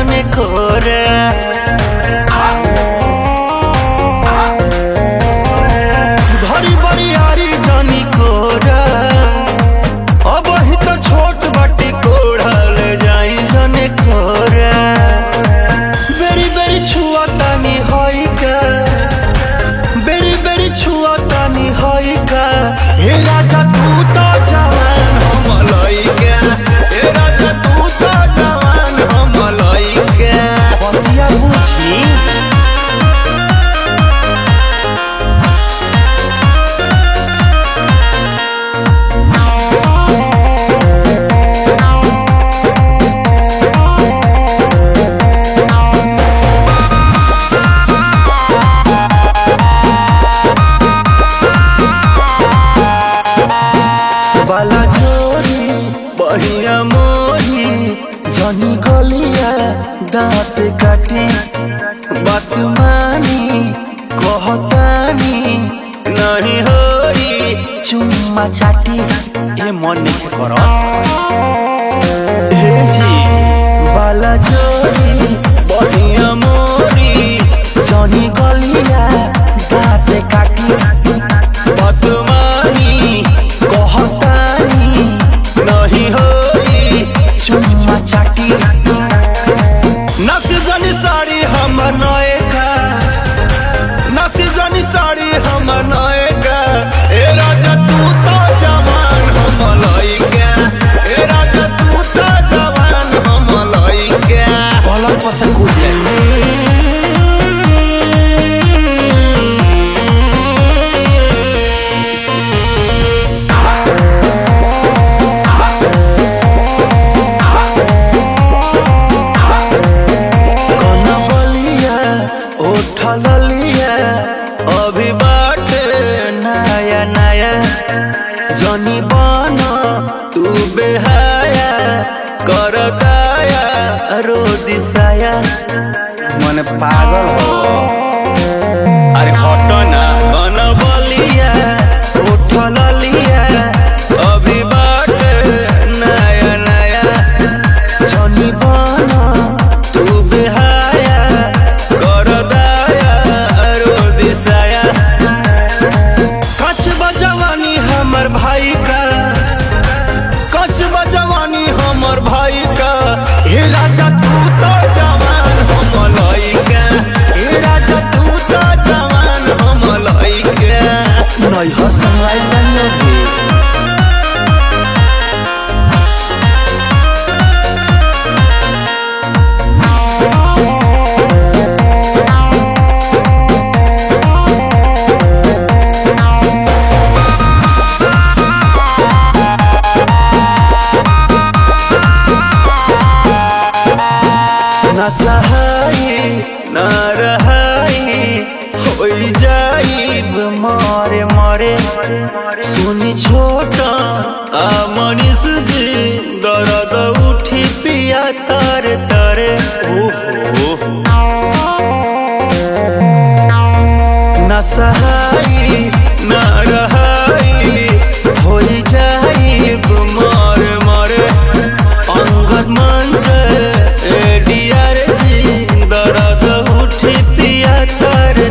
जने खोरा घरी बरियारी जनी खोरा अब ही तो छोट बाटी कोढ़ल जाई जने खोरा बेरी बेरी छुआ तानी होई का बेरी बेरी छुआ तानी होई का हे राजा तू तो जवान हम लइका हे राजा तू तो जवान हम लइका बतिया बुझी बाला जोरी बढ़िया मोरी जनी गलिया दांत काटी बात मानी कहतानी नहीं होई चुम्मा चाटी ए मन नहीं करो हे जी बाला जोरी बढ़िया मोरी जनी गलिया दांत काटी बात मानी कहतानी नहीं होई चुम्मा चाटी नस जनी साड़ी हम नएका नस जनी साड़ी हम नएका ए राजा तू तो जवान हम लइका ए राजा तू तो जवान हम लइका पलक पसंद कुछ लिया अभी बाटे नया नया जनी बना तू बेहाया कर दाया रो दिसाया मन पागल हो अरे हटो ना कन बलिया उठल लिया अभी बाटे नया नया जनी बना तू बेहाया कर हमर भाई का कचबा जवानी हमर भाई का हे राजा तू तो जवान हम लइका हे राजा तू तो जवान हम लइका नहीं हंसवाई नहीं न सहाई न रहाई होई जाइब मारे मारे सुनी छोटा आ मनीष जी दर्द उठी पिया तारे तारे ओहो न सहाई न रहाई होई जाइब मारे मारे अंगद मंच दर्द उठी पिया तारे